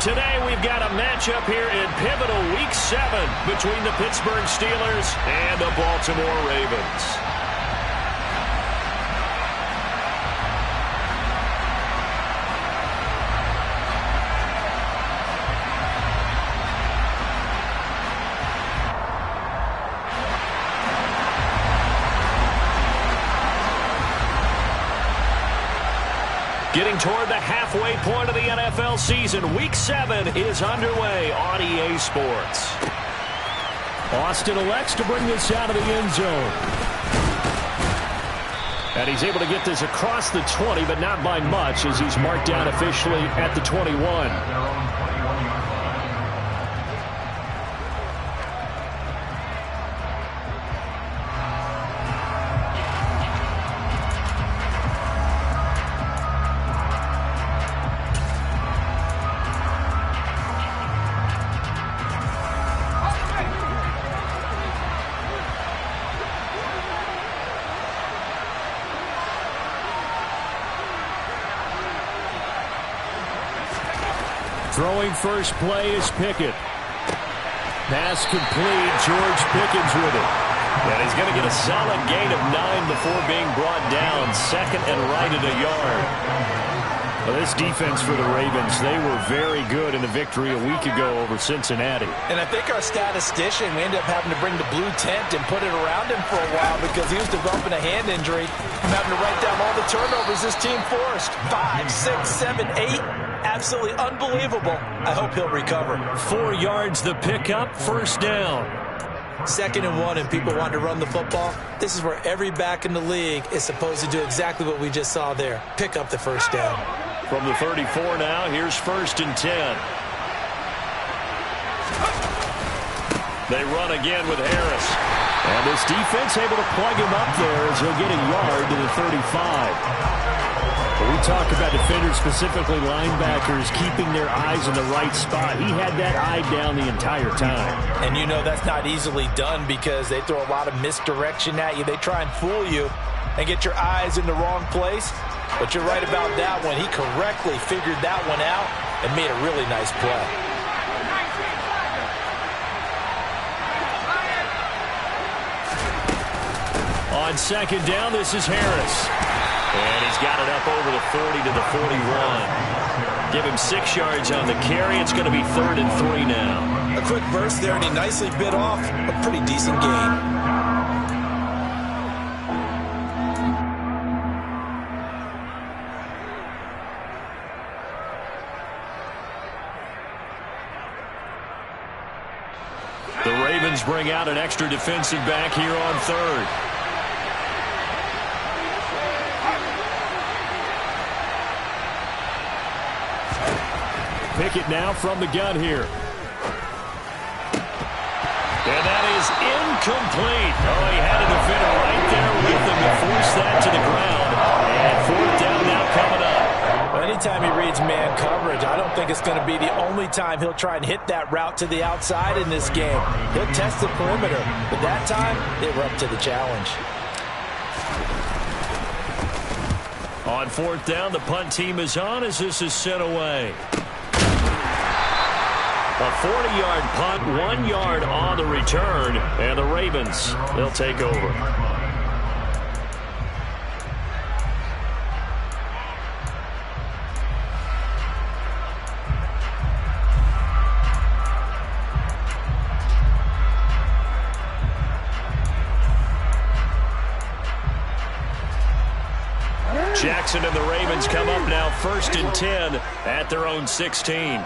Today we've got a matchup here in pivotal Week 7 between the Pittsburgh Steelers and the Baltimore Ravens. Getting toward the halfway point of the NFL season, Week 7 is underway on EA Sports. Austin elects to bring this out of the end zone. And he's able to get this across the 20, but not by much, as he's marked down officially at the 21. Throwing first play is Pickett. Pass complete. George Pickens with it. And he's going to get a solid gain of 9 before being brought down. Second and right at a yard. Well, this defense for the Ravens, they were very good in the victory a week ago over Cincinnati. And I think our statistician, we ended up having to bring the blue tent and put it around him for a while because he was developing a hand injury. I'm having to write down all the turnovers this team forced. 5, 6, 7, 8. Absolutely unbelievable. I hope he'll recover. 4 yards the pickup, first down. 2nd and 1, and people want to run the football. This is where every back in the league is supposed to do exactly what we just saw there. Pick up the first down. From the 34 now, here's 1st and 10. They run again with Harris. And this defense able to plug him up there as he'll get a yard to the 35. We talk about defenders, specifically linebackers, keeping their eyes in the right spot. He had that eye down the entire time. And you know that's not easily done because they throw a lot of misdirection at you. They try and fool you and get your eyes in the wrong place. But you're right about that one. He correctly figured that one out and made a really nice play. On 2nd down, this is Harris. And he's got it up over the 40 to the 41. Give him 6 yards on the carry. It's going to be 3rd and 3 now. A quick burst there, and he nicely bit off a pretty decent gain. The Ravens bring out an extra defensive back here on 3rd. Pickett now from the gun here. And that is incomplete. Oh, he had a defender right there with him to force that to the ground. And 4th down now coming up. Well, anytime he reads man coverage, I don't think it's going to be the only time he'll try and hit that route to the outside in this game. He'll test the perimeter, but that time they were up to the challenge. On 4th down, the punt team is on as this is sent away. A 40-yard punt, 1 yard on the return, and the Ravens, they'll take over. Jackson and the Ravens come up now 1st and 10 at their own 16.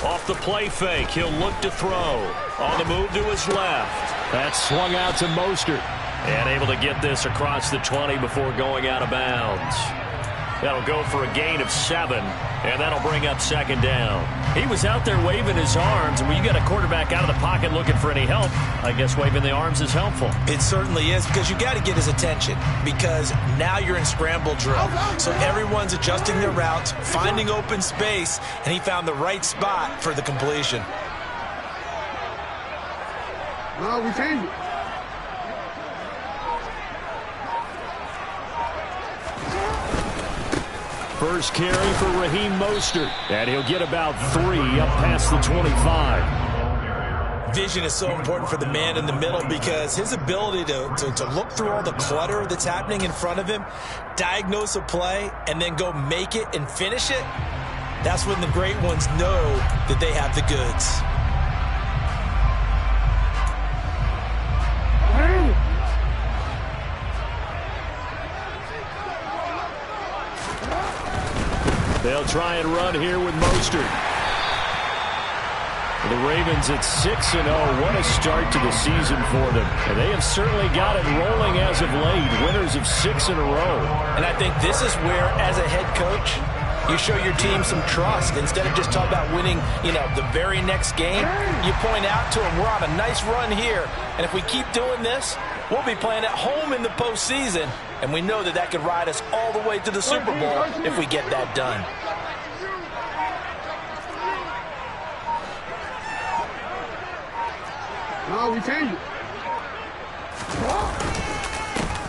Off the play fake, he'll look to throw. On the move to his left. That's swung out to Mostert. And able to get this across the 20 before going out of bounds. That'll go for a gain of 7, and that'll bring up 2nd down. He was out there waving his arms, and when you got a quarterback out of the pocket looking for any help, I guess waving the arms is helpful. It certainly is, because you got to get his attention, because now you're in scramble drill. So everyone's adjusting their routes, finding open space, and he found the right spot for the completion. No, we changed it. First carry for Raheem Mostert, and he'll get about 3 up past the 25. Vision is so important for the man in the middle because his ability to look through all the clutter that's happening in front of him, diagnose a play, and then go make it and finish it, that's when the great ones know that they have the goods. They'll try and run here with Mostert. The Ravens at 6-0. What a start to the season for them. And they have certainly got it rolling as of late. Winners of 6 in a row. And I think this is where, as a head coach, you show your team some trust. Instead of just talking about winning, the very next game, you point out to them, we're on a nice run here. And if we keep doing this, we'll be playing at home in the postseason. And we know that that could ride us all the way to the Super Bowl if we get that done. No, we changed it.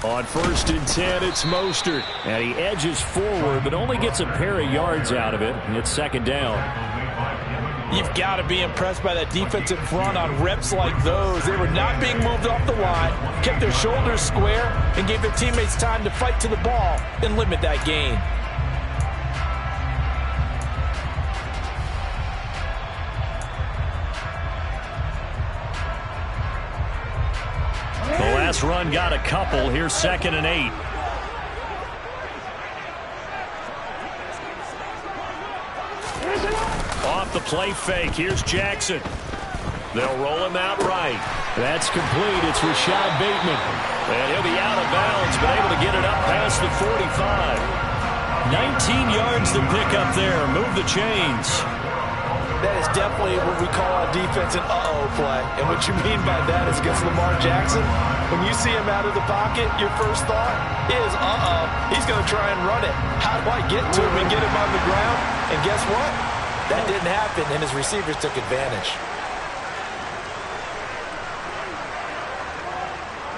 On 1st and 10, it's Mostert. And he edges forward, but only gets a pair of yards out of it. And it's 2nd down. You've got to be impressed by that defensive front on reps like those. They were not being moved off the line, kept their shoulders square, and gave their teammates time to fight to the ball and limit that gain. The last run got a couple. Here's 2nd and 8. Off the play fake. Here's Jackson. They'll roll him out right. That's complete. It's Rashad Bateman. And he'll be out of bounds, but able to get it up past the 45. 19 yards to pick up there. Move the chains. That is definitely what we call on defense an uh-oh play. And what you mean by that is against Lamar Jackson, when you see him out of the pocket, your first thought is, uh-oh, he's going to try and run it. How do I get to him and get him on the ground? And guess what? That didn't happen, and his receivers took advantage.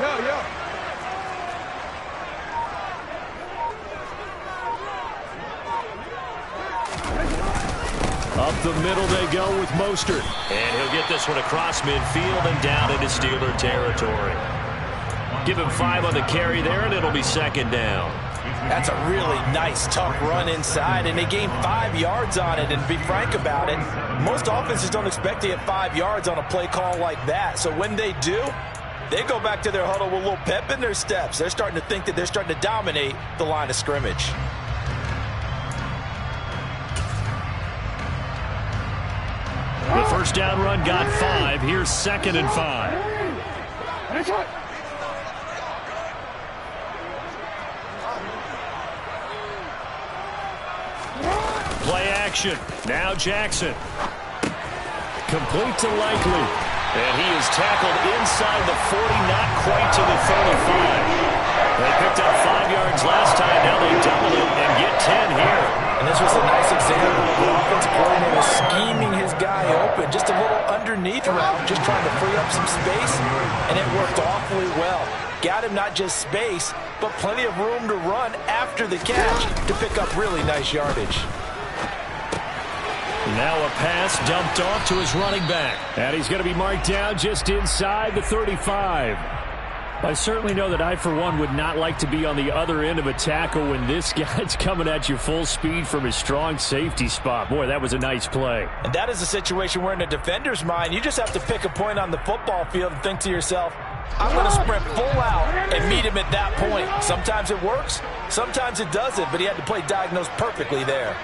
Yeah. Up the middle they go with Mostert. And he'll get this one across midfield and down into Steeler territory. Give him 5 on the carry there, and it'll be 2nd down. That's a really nice, tough run inside, and they gained 5 yards on it. And to be frank about it, most offenses don't expect to get 5 yards on a play call like that. So when they do, they go back to their huddle with a little pep in their steps. They're starting to think that they're starting to dominate the line of scrimmage. The first down run got 5. Here's 2nd and 5. Play action. Now Jackson. Complete to Likely. And he is tackled inside the 40, not quite to the 35. They picked up 5 yards last time. Now they double it and get 10 here. And this was a nice example of the offensive coordinator scheming his guy open. Just a little underneath route, just trying to free up some space, and it worked awfully well. Got him not just space, but plenty of room to run after the catch to pick up really nice yardage. Now a pass dumped off to his running back. And he's going to be marked down just inside the 35. I certainly know that I, for one, would not like to be on the other end of a tackle when this guy's coming at you full speed from his strong safety spot. Boy, that was a nice play. And that is a situation where in a defender's mind, you just have to pick a point on the football field and think to yourself, I'm going to sprint full out and meet him at that point. Sometimes it works, sometimes it doesn't, but he had to play diagnosed perfectly there.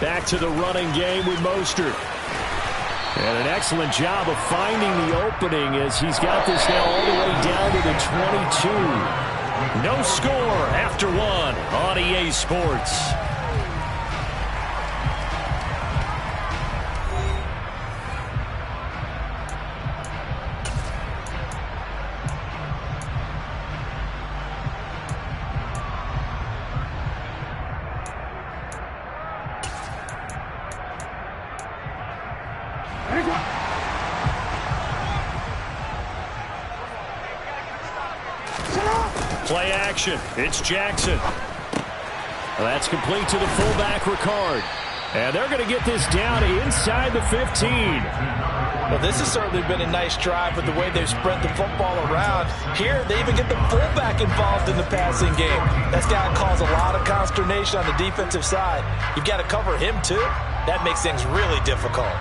Back to the running game with Mostert. And an excellent job of finding the opening as he's got this now all the way down to the 22. No score after 1 on EA Sports. Play action. It's Jackson. Well, that's complete to the fullback, Ricard. And they're going to get this down inside the 15. Well, this has certainly been a nice drive with the way they've spread the football around. Here, they even get the fullback involved in the passing game. That's got to cause a lot of consternation on the defensive side. You've got to cover him, too. That makes things really difficult.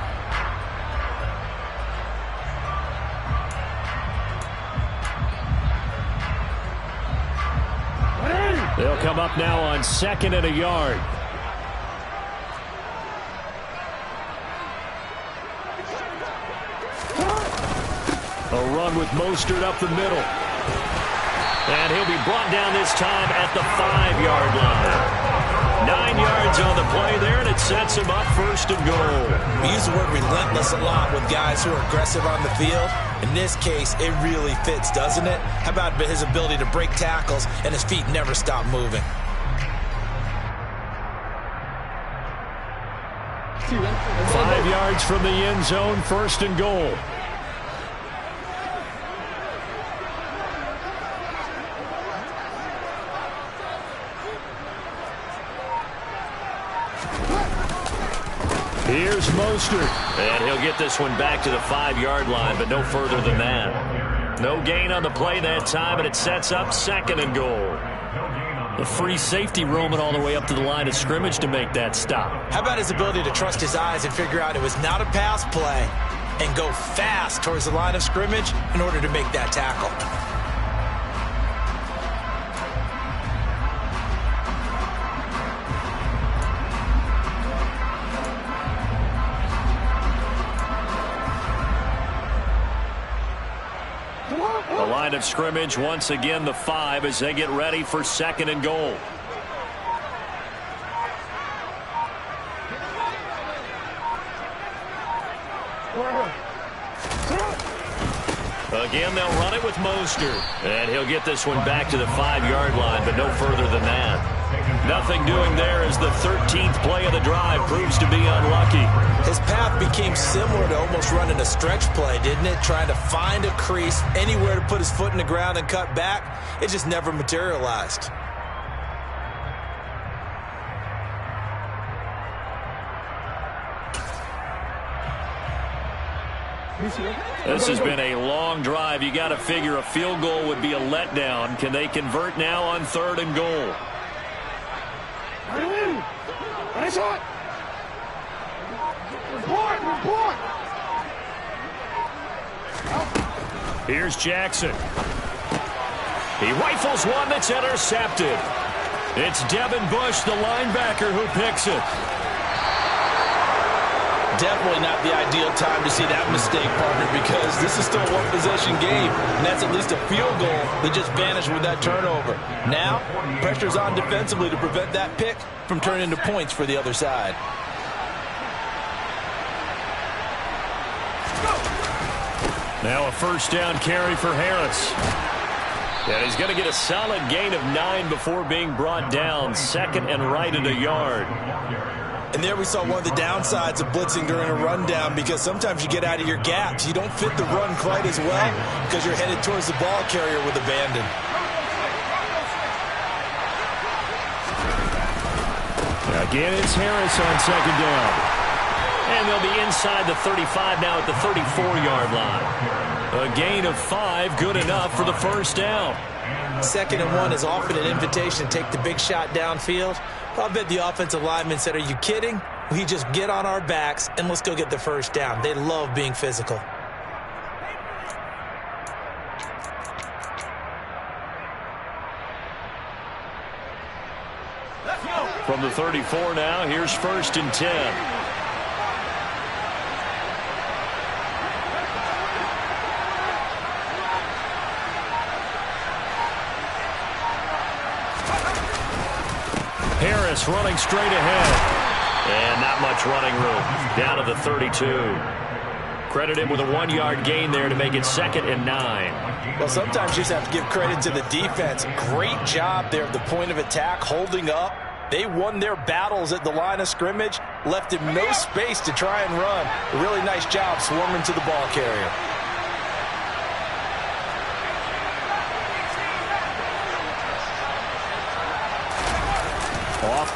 They'll come up now on 2nd and a yard. A run with Mostert up the middle. And he'll be brought down this time at the 5-yard line. 9 yards on the play there, and it sets him up 1st and goal. We use the word relentless a lot with guys who are aggressive on the field. In this case, it really fits, doesn't it? How about his ability to break tackles and his feet never stop moving? Five yards from the end zone, 1st and goal. Here's Mostert. And he'll get this one back to the 5-yard line, but no further than that. No gain on the play that time, and it sets up 2nd and goal. The free safety roaming all the way up to the line of scrimmage to make that stop. How about his ability to trust his eyes and figure out it was not a pass play and go fast towards the line of scrimmage in order to make that tackle? The line of scrimmage, once again, the 5 as they get ready for 2nd and goal. Again, they'll run it with Mostert. And he'll get this one back to the 5-yard line, but no further than that. Nothing doing there as the 13th play of the drive proves to be unlucky. His path became similar to almost running a stretch play, didn't it? Trying to find a crease, anywhere to put his foot in the ground and cut back. It just never materialized. This has been a long drive. You got to figure a field goal would be a letdown. Can they convert now on 3rd and goal? Here's Jackson. He rifles one that's intercepted. It's Devin Bush, the linebacker, who picks it. Definitely not the ideal time to see that mistake, partner, because this is still a one-possession game, and that's at least a field goal that just vanished with that turnover. Now, pressure's on defensively to prevent that pick from turning into points for the other side. Now a 1st down carry for Harris. And he's going to get a solid gain of 9 before being brought down. 2nd and right at a yard. And there we saw one of the downsides of blitzing during a rundown, because sometimes you get out of your gaps. You don't fit the run quite as well because you're headed towards the ball carrier with abandon. Again, it's Harris on 2nd down. And they'll be inside the 35 now at the 34-yard line. A gain of 5, good enough for the 1st down. 2nd and 1 is often an invitation to take the big shot downfield. I bet the offensive lineman said, "Are you kidding? We just get on our backs and let's go get the 1st down." They love being physical. From the 34 now, here's 1st and 10. Harris running straight ahead. And not much running room. Down to the 32. Credit him with a 1-yard gain there to make it 2nd and 9. Well, sometimes you just have to give credit to the defense. Great job there at the point of attack, holding up. They won their battles at the line of scrimmage, left him no space to try and run. A really nice job swarming to the ball carrier.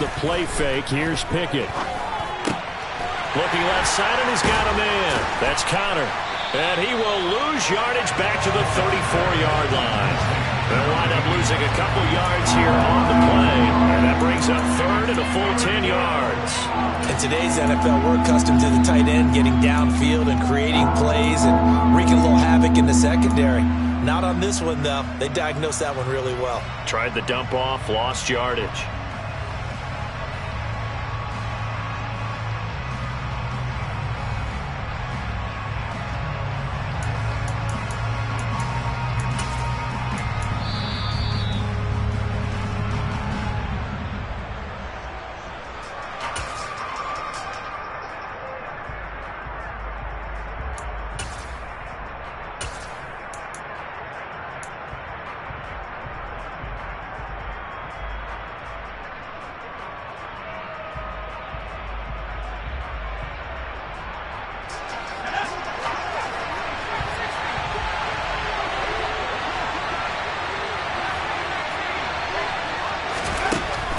the play fake. Here's Pickett. Looking left side, and he's got a man. That's Connor. And he will lose yardage back to the 34-yard line. They'll wind up losing a couple yards here on the play. And that brings up third and a full 10 yards. In today's NFL, we're accustomed to the tight end getting downfield and creating plays and wreaking a little havoc in the secondary. Not on this one, though. They diagnosed that one really well. Tried the dump off, lost yardage.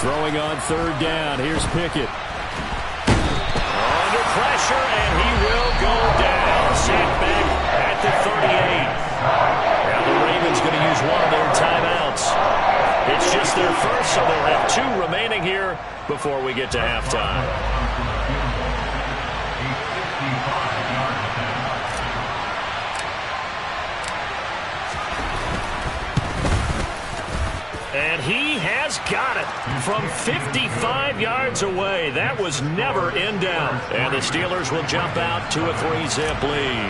Throwing on third down. Here's Pickett. Under pressure, and he will go down. Sacked back at the 38. Now the Ravens going to use one of their timeouts. It's just their first, so they'll have two remaining here before we get to halftime. And he has got it from 55 yards away. That was never in down. And the Steelers will jump out to a 3-zip lead.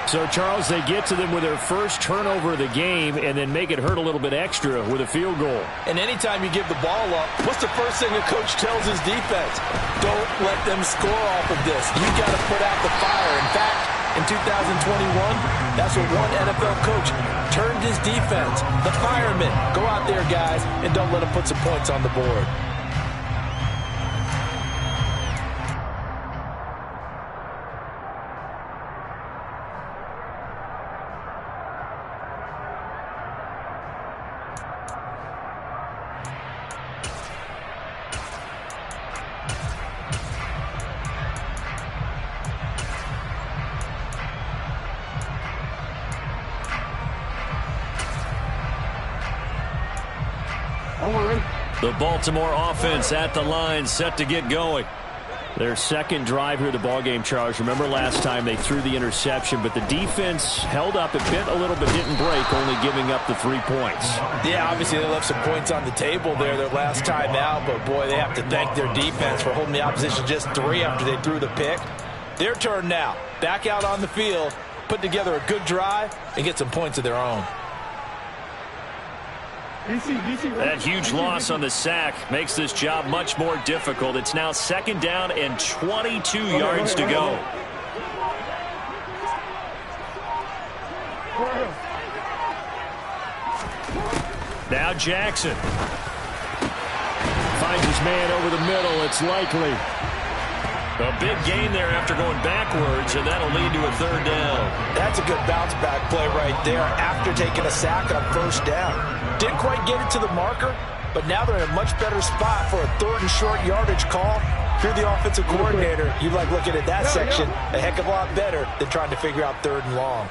So, Charles, they get to them with their first turnover of the game and then make it hurt a little bit extra with a field goal. And anytime you give the ball up, what's the first thing a coach tells his defense? Don't let them score off of this. You got to put out the fire. In fact, in 2021, that's what one NFL coach turned his defense. The firemen. Go out there, guys, and don't let them put some points on the board. The Baltimore offense at the line, set to get going. Their second drive here of the ballgame, Charles. Remember last time they threw the interception, but the defense held up. It bit a little but didn't break, only giving up the 3 points. Yeah, obviously they left some points on the table there their last time out, but boy, they have to thank their defense for holding the opposition just 3 after they threw the pick. Their turn now. Back out on the field, put together a good drive, and get some points of their own. That huge loss on the sack makes this job much more difficult. It's now second down and 22 yards to go. Now Jackson finds his man over the middle. It's likely. A big gain there after going backwards, and that'll lead to a third down. That's a good bounce back play right there after taking a sack on first down. Didn't quite get it to the marker, but now they're in a much better spot for a third and short yardage call. If you're the offensive coordinator, you like looking at that section a heck of a lot better than trying to figure out third and long.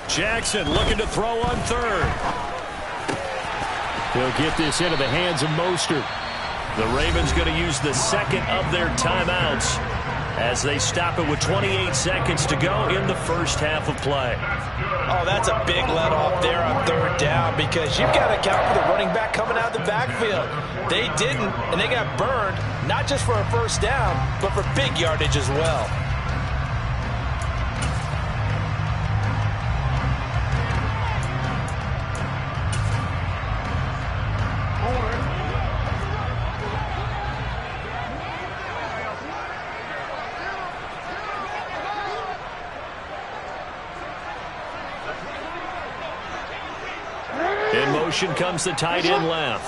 Jackson looking to throw on third. He'll get this into the hands of Mostert. The Ravens going to use the second of their timeouts as they stop it with 28 seconds to go in the first half of play. Oh, that's a big let off there on third down because you've got to account for the running back coming out of the backfield. They didn't, and they got burned, not just for a first down, but for big yardage as well. In motion comes the tight end left.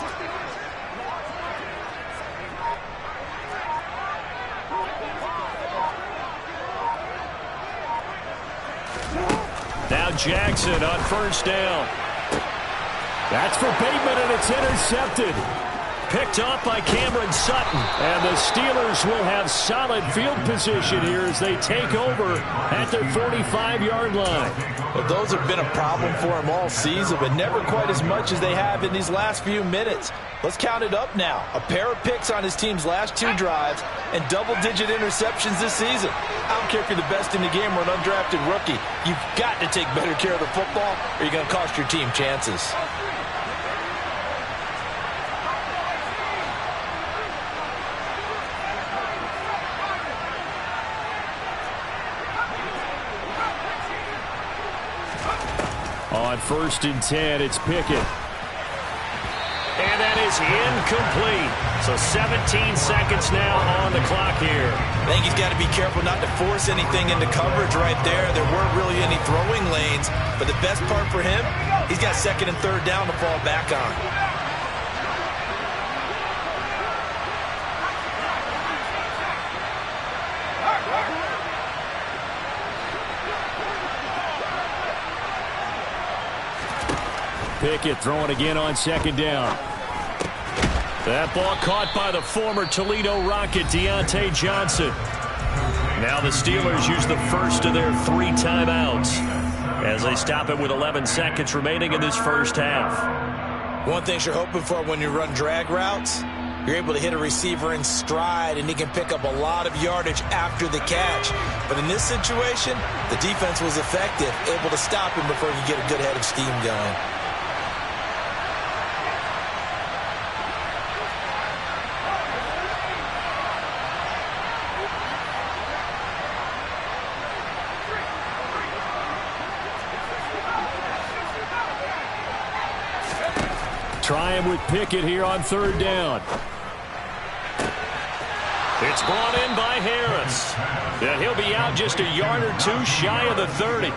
Now Jackson on first down. That's for Bateman, and it's intercepted. Picked off by Cameron Sutton. And the Steelers will have solid field position here as they take over at their 45-yard line. Well, those have been a problem for them all season, but never quite as much as they have in these last few minutes. Let's count it up now. A pair of picks on his team's last 2 drives and double-digit interceptions this season. I don't care if you're the best in the game or an undrafted rookie. You've got to take better care of the football or you're going to cost your team chances. On 1st and 10, it's Pickett. And that is incomplete. So 17 seconds now on the clock here. I think he's got to be careful not to force anything into coverage right there. There weren't really any throwing lanes. But the best part for him, he's got 2nd and 3rd down to fall back on. Pickett throwing again on 2nd down. That ball caught by the former Toledo Rocket, Deontay Johnson. Now the Steelers use the first of their 3 timeouts as they stop it with 11 seconds remaining in this first half. One thing you're hoping for when you run drag routes, you're able to hit a receiver in stride and he can pick up a lot of yardage after the catch. But in this situation, the defense was effective, able to stop him before you get a good head of steam going. Trying with Pickett here on 3rd down. It's brought in by Harris. And he'll be out just a yard or 2 shy of the 30.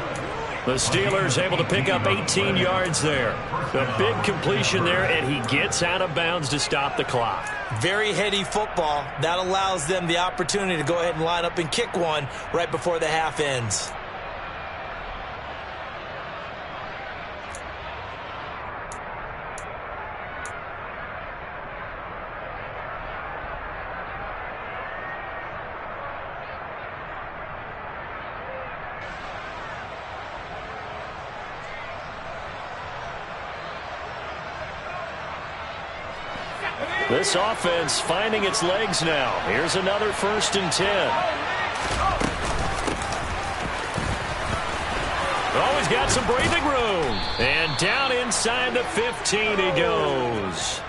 The Steelers able to pick up 18 yards there. A big completion there, and he gets out of bounds to stop the clock. Very heady football. That allows them the opportunity to go ahead and line up and kick one right before the half ends. This offense finding its legs now. Here's another 1st and 10. Oh, he's got some breathing room. And down inside the 15 he goes.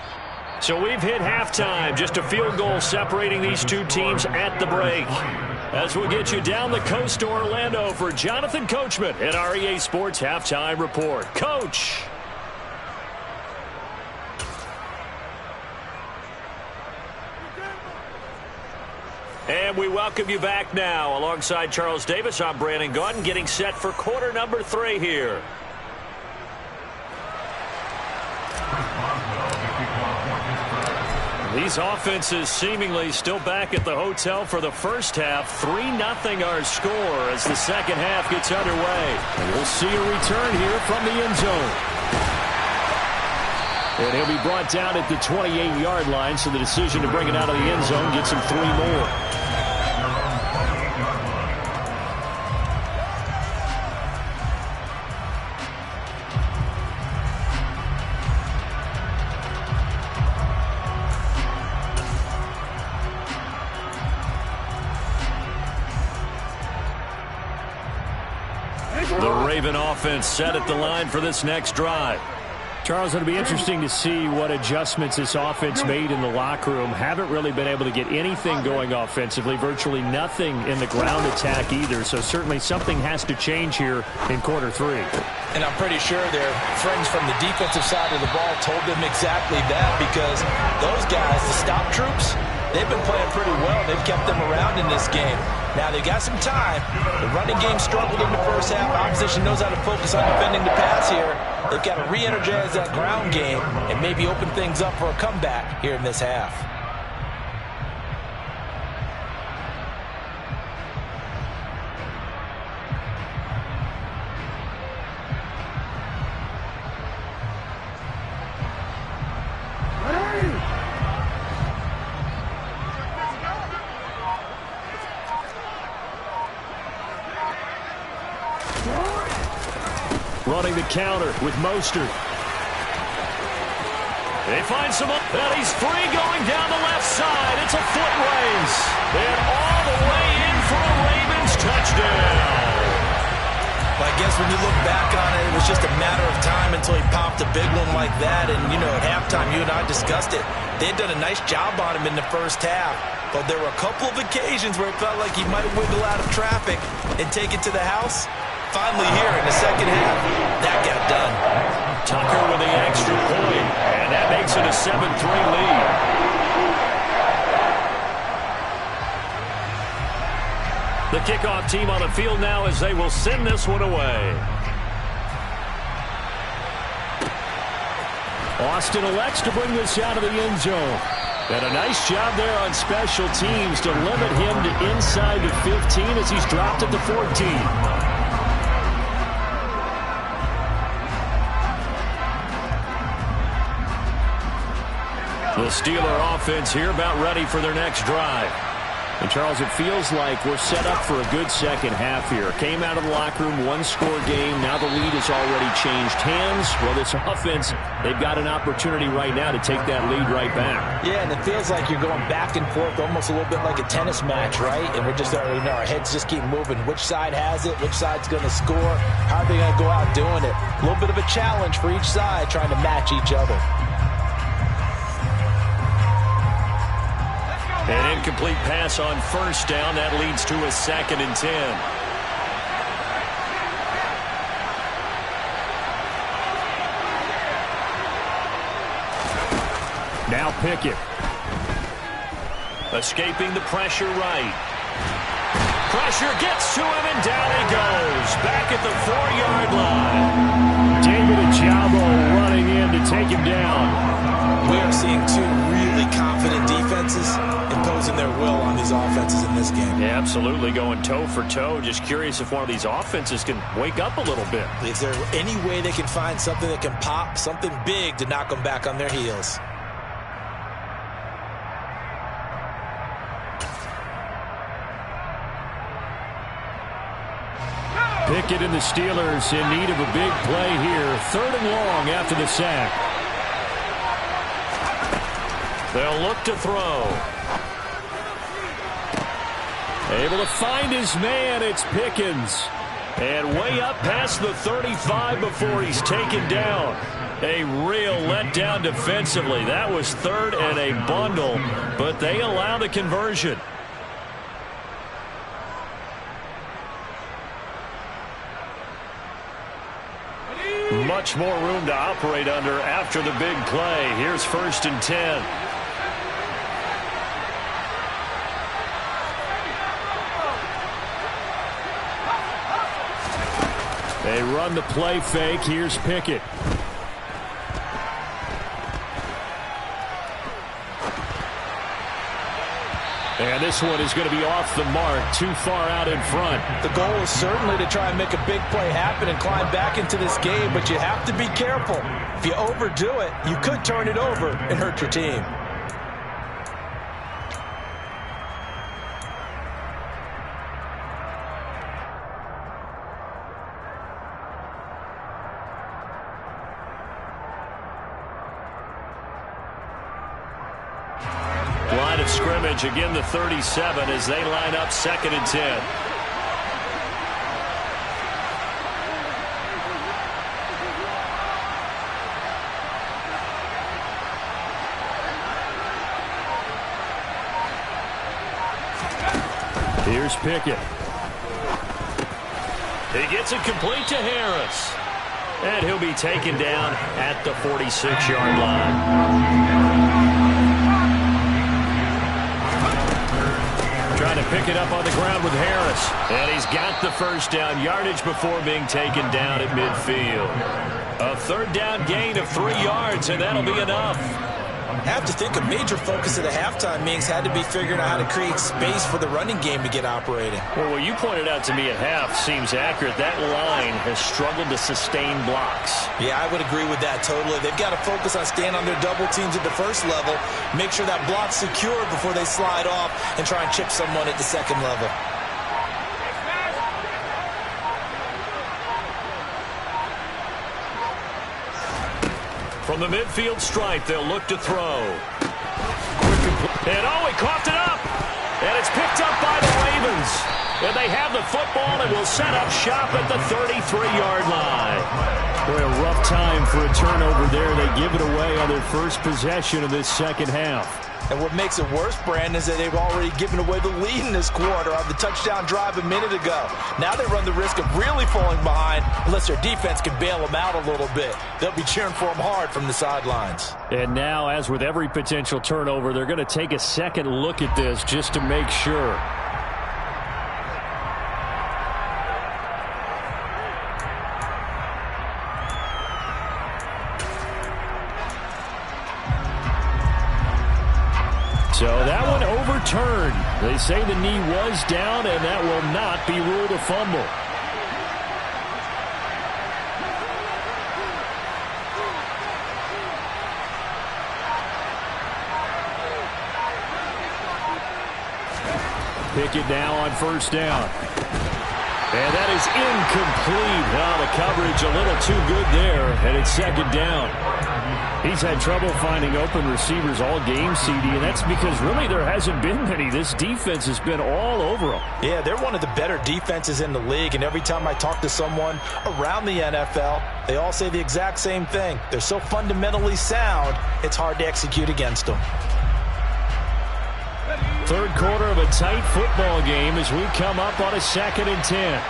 So we've hit halftime. Just a field goal separating these 2 teams at the break. As we'll get you down the coast to Orlando for Jonathan Coachman at our EA Sports Halftime Report. Coach. And we welcome you back now. Alongside Charles Davis, I'm Brandon Gaudin, getting set for quarter number 3 here. These offenses seemingly still back at the hotel for the first half. 3-0 our score as the second half gets underway. And we'll see a return here from the end zone. And he'll be brought down at the 28-yard line, so the decision to bring it out of the end zone gets him 3 more. The Raven offense set at the line for this next drive. Charles, it'll be interesting to see what adjustments this offense made in the locker room. Haven't really been able to get anything going offensively, virtually nothing in the ground attack either. So certainly something has to change here in quarter 3. And I'm pretty sure their friends from the defensive side of the ball told them exactly that, because those guys, the stop troops, they've been playing pretty well. They've kept them around in this game. Now, they've got some time. The running game struggled in the first half. Opposition knows how to focus on defending the pass here. They've got to re-energize that ground game and maybe open things up for a comeback here in this half. Running the counter with Mostert. They find some up, and he's free going down the left side. It's a foot race. And all the way in for a Ravens touchdown. Well, I guess when you look back on it, it was just a matter of time until he popped a big one like that. And, you know, at halftime, you and I discussed it. They had done a nice job on him in the first half. But there were a couple of occasions where it felt like he might wiggle out of traffic and take it to the house. Finally here in the second half, that got done. Tucker with the extra point, and that makes it a 7-3 lead. The kickoff team on the field now as they will send this one away. Austin elects to bring this out of the end zone. And a nice job there on special teams to limit him to inside the 15 as he's dropped at the 14. The Steeler offense here about ready for their next drive. And, Charles, it feels like we're set up for a good second half here. Came out of the locker room, one-score game. Now the lead has already changed hands. Well, this offense, they've got an opportunity right now to take that lead right back. Yeah, and it feels like you're going back and forth almost a little bit like a tennis match, right? And we're just already know our heads just keep moving. Which side has it? Which side's going to score? How are they going to go out doing it? A little bit of a challenge for each side trying to match each other. An incomplete pass on first down. That leads to a 2nd and 10. Now Pickett. Escaping the pressure right. Pressure gets to him, and down he goes. Back at the 4-yard line. David Ojabo running in to take him down. We are seeing two really confident defenses imposing their will on these offenses in this game. Yeah, absolutely, going toe for toe. Just curious if one of these offenses can wake up a little bit. Is there any way they can find something that can pop, something big to knock them back on their heels? Pickett and the Steelers in need of a big play here. 3rd and long after the sack. They'll look to throw. Able to find his man. It's Pickens. And way up past the 35 before he's taken down. A real letdown defensively. That was 3rd and a bundle, but they allow the conversion. Much more room to operate under after the big play. Here's 1st and 10. They run the play fake. Here's Pickett. And this one is going to be off the mark, too far out in front. The goal is certainly to try and make a big play happen and climb back into this game, but you have to be careful. If you overdo it, you could turn it over and hurt your team. Line of scrimmage, again the 37 as they line up 2nd and 10. Here's Pickett. He gets it complete to Harris. And he'll be taken down at the 46-yard line. Trying to pick it up on the ground with Harris. And he's got the first down yardage before being taken down at midfield. A 3rd down gain of 3 yards, and that'll be enough. I have to think a major focus of the halftime meetings had to be figuring out how to create space for the running game to get operating. Well, what you pointed out to me at half seems accurate. That line has struggled to sustain blocks. Yeah, I would agree with that totally. They've got to focus on staying on their double teams at the first level, make sure that block's secure before they slide off and try and chip someone at the second level. From the midfield stripe, they'll look to throw. And he coughed it up. And it's picked up by the Ravens. And they have the football and will set up shop at the 33-yard line. Boy, a rough time for a turnover there. They give it away on their first possession of this second half. And what makes it worse, Brandon, is that they've already given away the lead in this quarter on the touchdown drive a minute ago. Now they run the risk of really falling behind unless their defense can bail them out a little bit. They'll be cheering for them hard from the sidelines. And now, as with every potential turnover, they're going to take a second look at this just to make sure. So that one overturned. They say the knee was down, and that will not be ruled a fumble. Pickett now on first down. And that is incomplete. Now the coverage a little too good there, and it's second down. He's had trouble finding open receivers all game, CD, and that's because really there hasn't been many. This defense has been all over them. Yeah, they're one of the better defenses in the league, and every time I talk to someone around the NFL, they all say the exact same thing. They're so fundamentally sound, it's hard to execute against them. Third quarter of a tight football game as we come up on a 2nd and 10.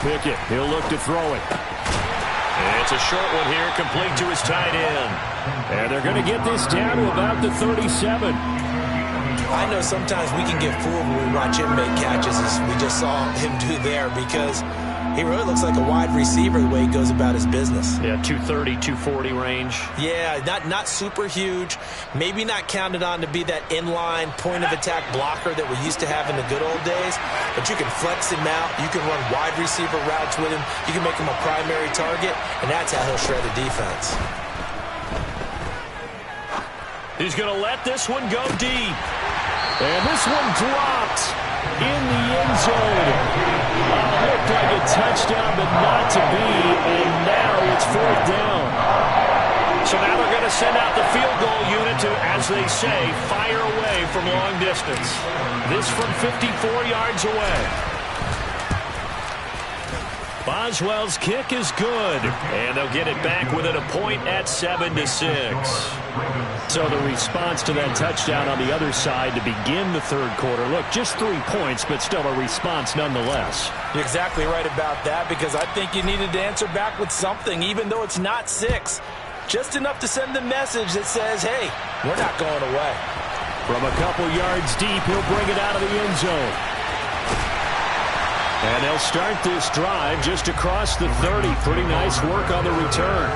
Pickett, he'll look to throw it. And it's a short one here, complete to his tight end. And they're going to get this down to about the 37. I know sometimes we can get fooled when we watch him make catches, as we just saw him do there, because he really looks like a wide receiver the way he goes about his business. Yeah, 230, 240 range. Yeah, not super huge. Maybe not counted on to be that inline point-of-attack blocker that we used to have in the good old days. But you can flex him out. You can run wide receiver routes with him. You can make him a primary target, and that's how he'll shred the defense. He's going to let this one go deep. And this one dropped in the end zone. Looked like a touchdown, but not to be. And now it's 4th down. So now they're going to send out the field goal unit to, as they say, fire away from long distance. This from 54 yards away. Boswell's kick is good, and they'll get it back within a point at 7-6. So the response to that touchdown on the other side to begin the third quarter. Look, just 3 points, but still a response nonetheless. You're exactly right about that, because I think you needed to answer back with something, even though it's not 6. Just enough to send the message that says, hey, we're not going away. From a couple yards deep, he'll bring it out of the end zone. And they'll start this drive just across the 30. Pretty nice work on the return.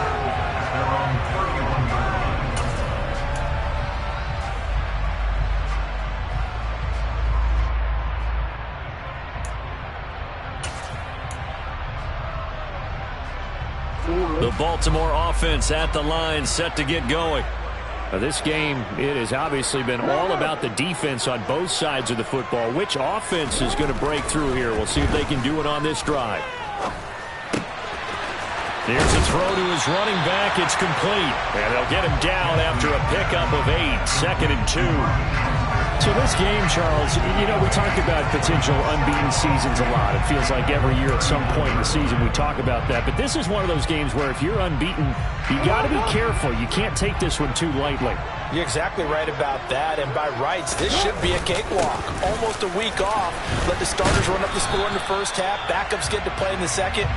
The Baltimore offense at the line, set to get going. This game, it has obviously been all about the defense on both sides of the football. Which offense is going to break through here? We'll see if they can do it on this drive. Here's a throw to his running back. It's complete. And they'll get him down after a pickup of 8. 2nd and 2. So this game, Charles, you know, we talked about potential unbeaten seasons a lot. It feels like every year at some point in the season we talk about that. But this is one of those games where if you're unbeaten, you got to be careful. You can't take this one too lightly. You're exactly right about that. And by rights, this should be a cakewalk. Almost a week off. Let the starters run up the score in the first half. Backups get to play in the second.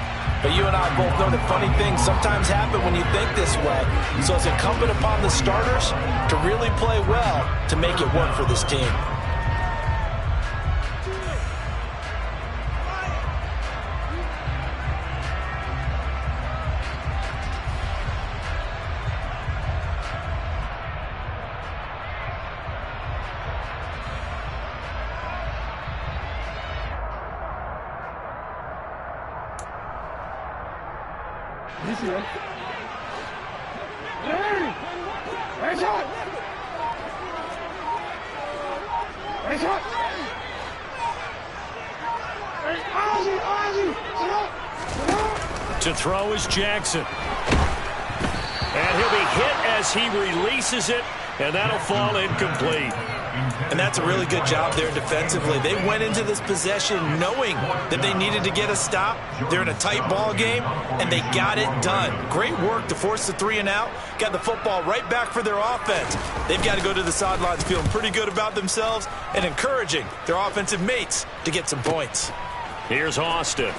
But you and I both know that funny things sometimes happen when you think this way. So it's incumbent upon the starters to really play well to make it work for this team. To throw is Jackson. And he'll be hit as he releases it, and that'll fall incomplete. And that's a really good job there defensively. They went into this possession knowing that they needed to get a stop. They're in a tight ball game, and they got it done. Great work to force the 3 and out. Got the football right back for their offense. They've got to go to the sidelines feeling pretty good about themselves and encouraging their offensive mates to get some points. Here's Austin.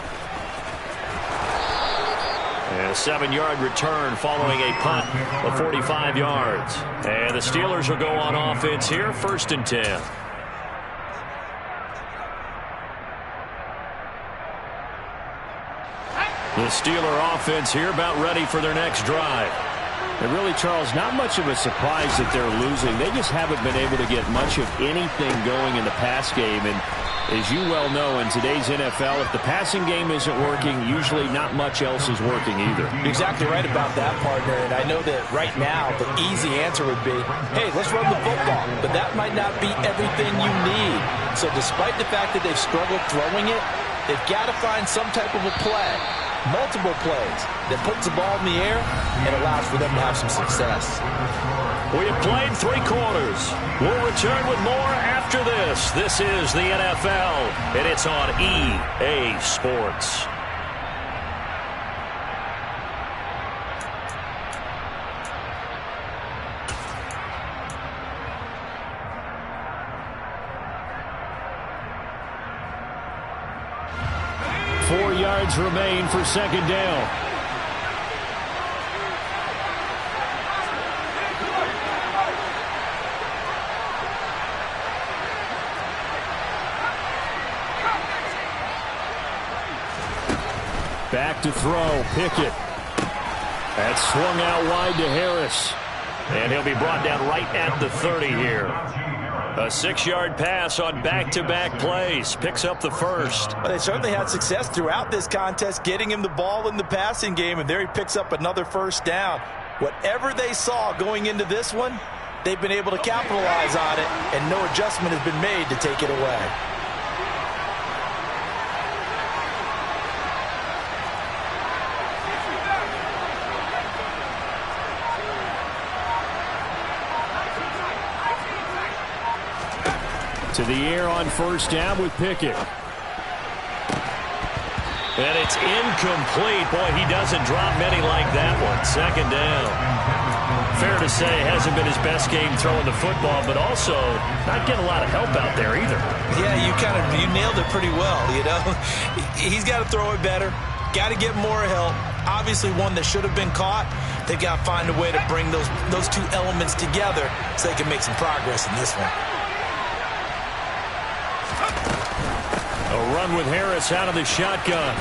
And a 7-yard return following a punt of 45 yards. And the Steelers will go on offense here, 1st and 10. The Steeler offense here about ready for their next drive. And really, Charles, not much of a surprise that they're losing. They just haven't been able to get much of anything going in the pass game. And as you well know, in today's NFL, if the passing game isn't working, usually not much else is working either. You're exactly right about that, partner. And I know that right now the easy answer would be, hey, let's run the football. But that might not be everything you need. So despite the fact that they've struggled throwing it, they've got to find some type of a play, multiple plays, that puts the ball in the air and allows for them to have some success. We have played 3 quarters. We'll return with more after this. This is the NFL, and it's on EA Sports. Four yards remain for 2nd down. Back to throw, Pickett. That's swung out wide to Harris. And he'll be brought down right at the 30 here. A 6-yard pass on back-to-back plays. Picks up the first. Well, they certainly had success throughout this contest, getting him the ball in the passing game, and there he picks up another 1st down. Whatever they saw going into this one, they've been able to capitalize on it, and no adjustment has been made to take it away. To the air on 1st down with Pickett. And it's incomplete. Boy, he doesn't drop many like that one. 2nd down. Fair to say, it hasn't been his best game throwing the football, but also not getting a lot of help out there either. Yeah, you nailed it pretty well, you know. He's got to throw it better. Got to get more help. Obviously one that should have been caught. They've got to find a way to bring those 2 elements together so they can make some progress in this one. A run with Harris out of the shotgun.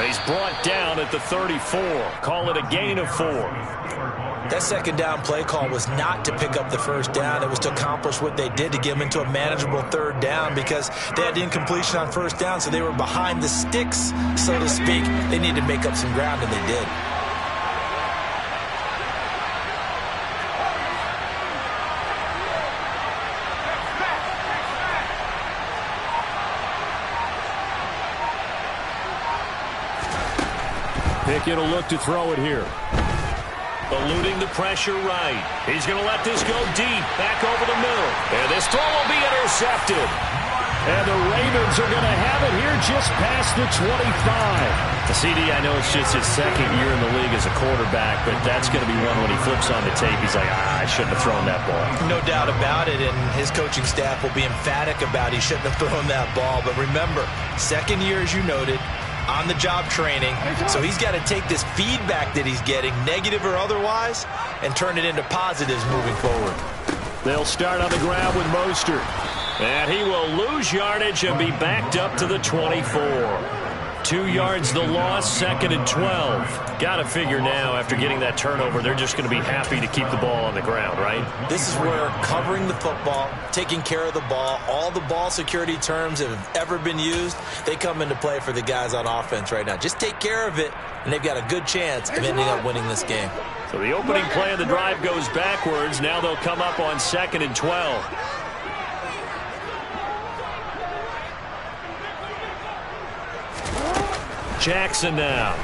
He's brought down at the 34. Call it a gain of 4. That 2nd down play call was not to pick up the 1st down. It was to accomplish what they did, to get them into a manageable 3rd down, because they had incompletion on 1st down, so they were behind the sticks, so to speak. They needed to make up some ground, and they did. Pickett will look to throw it here. Eluding the pressure right. He's going to let this go deep, back over the middle. And this throw will be intercepted. And the Ravens are going to have it here just past the 25. The CD, I know it's just his 2nd year in the league as a quarterback, but that's going to be one when he flips on the tape. He's like, I shouldn't have thrown that ball. No doubt about it, and his coaching staff will be emphatic about he shouldn't have thrown that ball. But remember, 2nd year, as you noted, on-the-job training, so he's got to take this feedback that he's getting, negative or otherwise, and turn it into positives moving forward. They'll start on the ground with Mostert. And he will lose yardage and be backed up to the 24. 2 yards the loss, 2nd and 12. Got to figure now, after getting that turnover, they're just going to be happy to keep the ball on the ground, right? This is where covering the football, taking care of the ball, all the ball security terms that have ever been used, they come into play for the guys on offense right now. Just take care of it, and they've got a good chance of ending up winning this game. So the opening play of the drive goes backwards. Now they'll come up on 2nd and 12. Jackson now.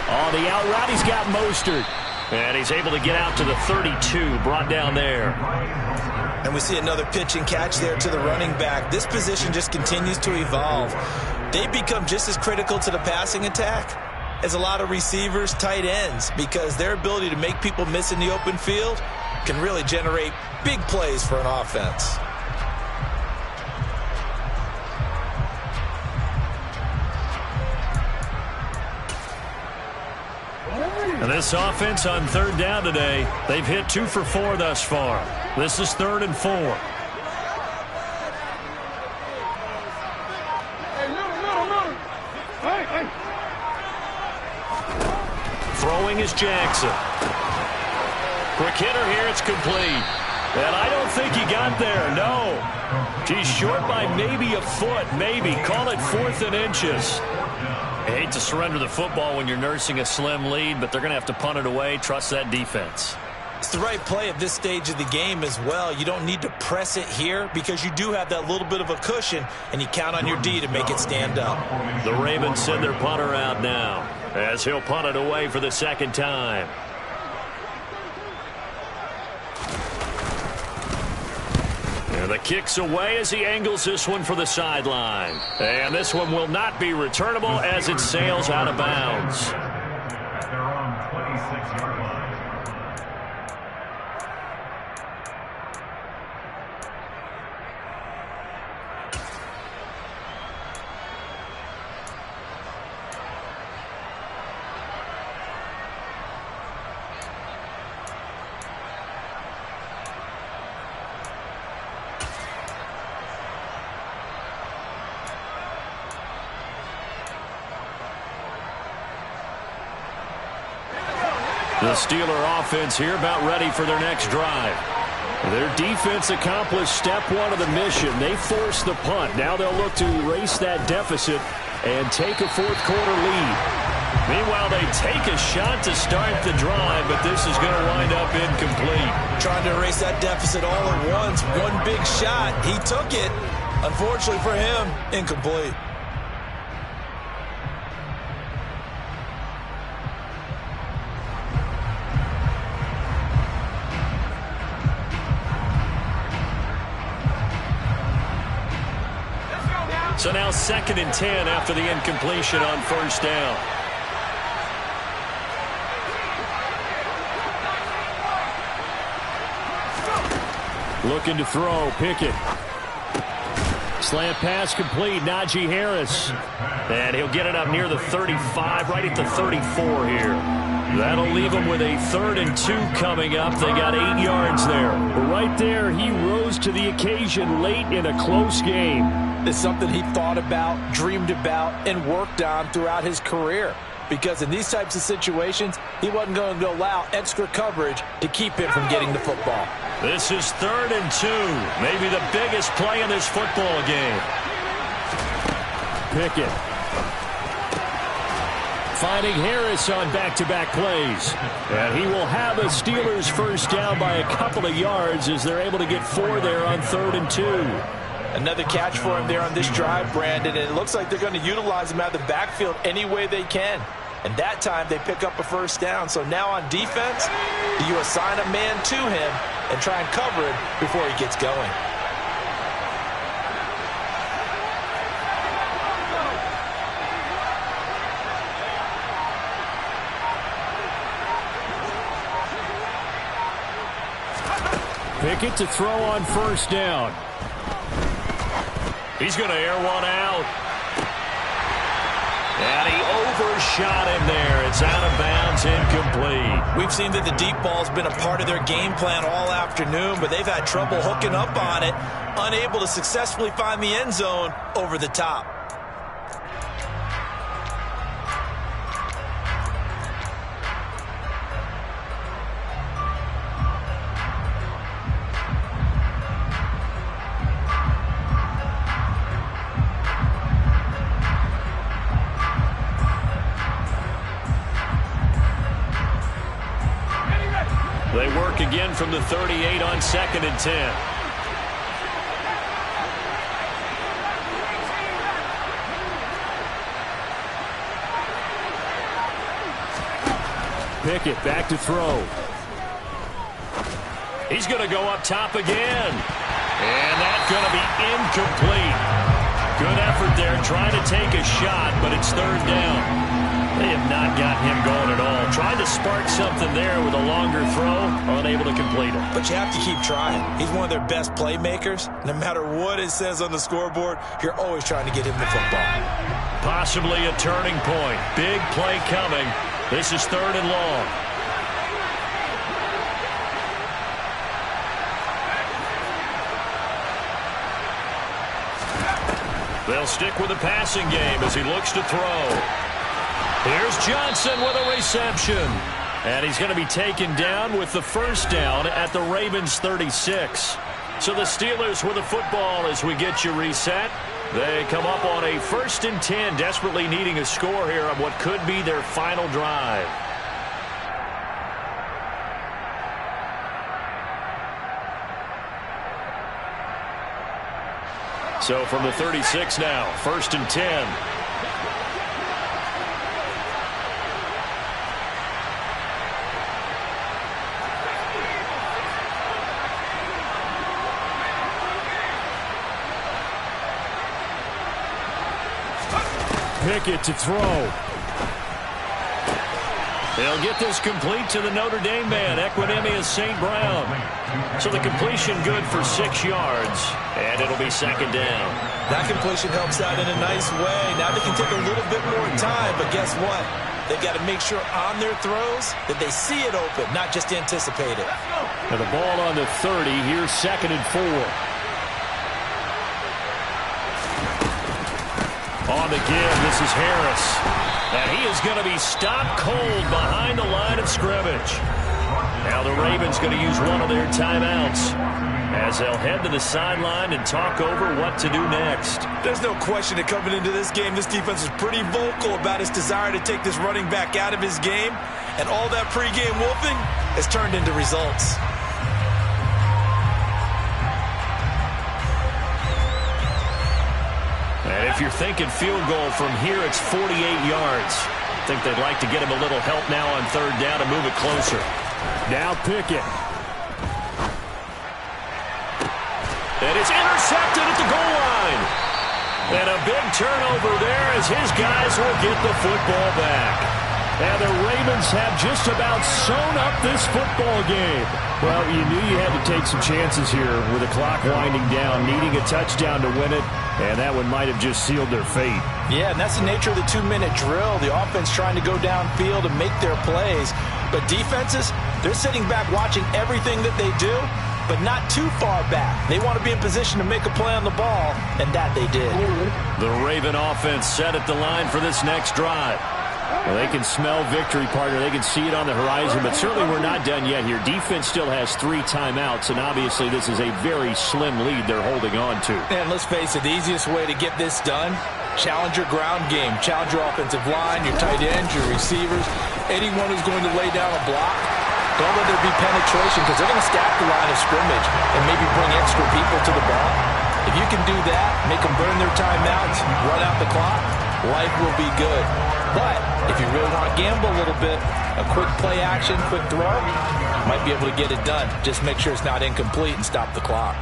On the out route, he's got Mostert. And he's able to get out to the 32, brought down there. And we see another pitch and catch there to the running back. This position just continues to evolve. They become just as critical to the passing attack as a lot of receivers, tight ends, because their ability to make people miss in the open field can really generate big plays for an offense. And this offense on third down today, they've hit 2 for 4 thus far. This is 3rd and 4. Throwing is Jackson. Quick hitter here, it's complete. And I don't think he got there, no. He's short by maybe a foot, maybe. Call it 4th and inches. I hate to surrender the football when you're nursing a slim lead, but they're going to have to punt it away. Trust that defense. It's the right play at this stage of the game as well. You don't need to press it here because you do have that little bit of a cushion, and you count on your D to make it stand up. The Ravens send their punter out now as he'll punt it away for the second time. And the kick's away as he angles this one for the sideline. And this one will not be returnable as it sails out of bounds. At their own 26-yard line. The Steeler offense here about ready for their next drive. Their defense accomplished step 1 of the mission. They forced the punt. Now they'll look to erase that deficit and take a fourth-quarter lead. Meanwhile, they take a shot to start the drive, but this is going to wind up incomplete. Trying to erase that deficit all at once. One big shot. He took it. Unfortunately for him, incomplete. So now 2nd and 10 after the incompletion on first down. Looking to throw, Pickett. Slant pass complete, Najee Harris. And he'll get it up near the 35, right at the 34 here. That'll leave him with a 3rd and 2 coming up. They got 8 yards there. Right there, he rose to the occasion late in a close game. It's something he thought about, dreamed about, and worked on throughout his career. Because in these types of situations, he wasn't going to allow extra coverage to keep him from getting the football. This is 3rd and 2. Maybe the biggest play in this football game. Pickett. Finding Harris on back-to-back plays. And he will have a Steelers first down by a couple of yards as they're able to get 4 there on 3rd and 2. Another catch for him there on this drive, Brandon, and it looks like they're going to utilize him out of the backfield any way they can. And that time they pick up a first down. So now on defense, you assign a man to him and try and cover it before he gets going. Pickett to throw on first down. He's going to air one out. And he overshot him there. It's out of bounds, incomplete. We've seen that the deep ball's been a part of their game plan all afternoon, but they've had trouble hooking up on it, unable to successfully find the end zone over the top. They work again from the 38 on 2nd and 10. Pickett back to throw. He's going to go up top again. And that's going to be incomplete. Good effort there trying to take a shot, but it's third down. They have not gotten him going at all. Trying to spark something there with a longer throw, unable to complete it. But you have to keep trying. He's one of their best playmakers. No matter what it says on the scoreboard, you're always trying to get him the football. Possibly a turning point. Big play coming. This is third and long. They'll stick with the passing game as he looks to throw. Here's Johnson with a reception. And he's going to be taken down with the first down at the Ravens 36. So the Steelers with the football as we get you reset. They come up on a 1st and 10, desperately needing a score here on what could be their final drive. So from the 36 now, 1st and 10. Pickett to throw. They'll get this complete to the Notre Dame man, Equinemius St. Brown. So the completion good for 6 yards, and it'll be second down. That completion helps out in a nice way. Now they can take a little bit more time, but guess what? They've got to make sure on their throws that they see it open, not just anticipate it. And the ball on the 30. Here's 2nd and 4. On the give, this is Harris. And he is going to be stopped cold behind the line of scrimmage. Now the Ravens going to use one of their timeouts as they'll head to the sideline and talk over what to do next. There's no question that coming into this game, this defense is pretty vocal about its desire to take this running back out of his game. And all that pregame wolfing has turned into results. And if you're thinking field goal from here, it's 48 yards. I think they'd like to get him a little help now on third down to move it closer. Now Pickett. And it's intercepted at the goal line. And a big turnover there as his guys will get the football back. And the Ravens have just about sewn up this football game. Well, you knew you had to take some chances here with the clock winding down, needing a touchdown to win it, and that one might have just sealed their fate. Yeah, and that's the nature of the 2-minute drill. The offense trying to go downfield and make their plays. But defenses, they're sitting back watching everything that they do, but not too far back. They want to be in position to make a play on the ball, and that they did. The Raven offense set at the line for this next drive. Well, they can smell victory, partner. They can see it on the horizon, but certainly we're not done yet here. Defense still has 3 timeouts, and obviously this is a very slim lead they're holding on to. And let's face it, the easiest way to get this done, challenge your ground game. Challenge your offensive line, your tight ends, your receivers, anyone who's going to lay down a block. Don't let there be penetration because they're going to stack the line of scrimmage and maybe bring extra people to the ball. If you can do that, make them burn their timeouts, run out the clock, life will be good. But if you really want to gamble a little bit, a quick play action, quick throw, might be able to get it done. Just make sure it's not incomplete and stop the clock.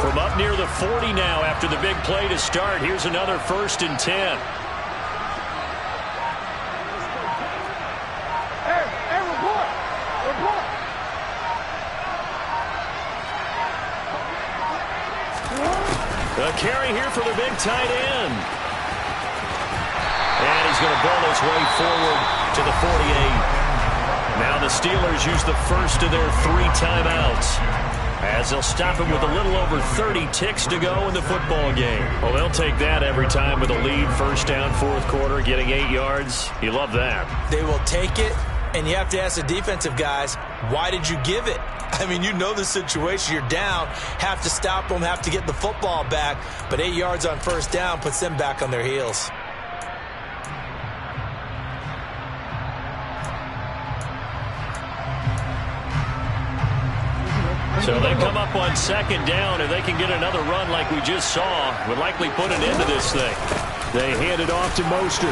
From up near the 40 now after the big play to start, here's another 1st and 10. A carry here for the big tight end. And he's going to ball his way forward to the 48. Now the Steelers use the first of their 3 timeouts as they'll stop him with a little over 30 ticks to go in the football game. Well, they'll take that every time with a lead, 1st down, 4th quarter, getting 8 yards. You love that. They will take it, and you have to ask the defensive guys, why did you give it? I mean, you know the situation. You're down, have to stop them, have to get the football back. But 8 yards on 1st down puts them back on their heels. So they come up on 2nd down. If they can get another run like we just saw, would likely put an end to this thing. They hand it off to Mostert.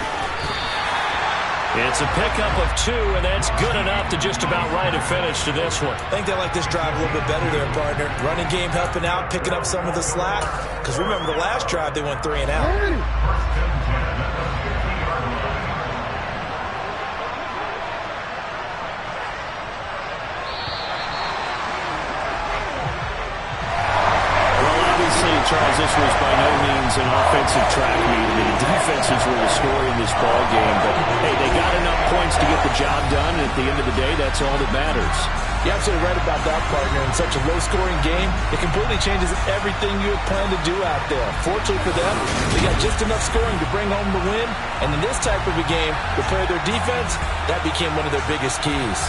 It's a pickup of 2, and that's good enough to just about write a finish to this one. I think they like this drive a little bit better there, partner. Running game helping out, picking up some of the slack. Because remember, the last drive, they went 3 and out. Charles, this was by no means an offensive track meet. I mean, the defenses were the story in this ball game. But, hey, they got enough points to get the job done, and at the end of the day, that's all that matters. You're absolutely right about that, partner. In such a low-scoring game, it completely changes everything you had planned to do out there. Fortunately for them, they got just enough scoring to bring home the win. And in this type of a game, to play their defense, that became one of their biggest keys.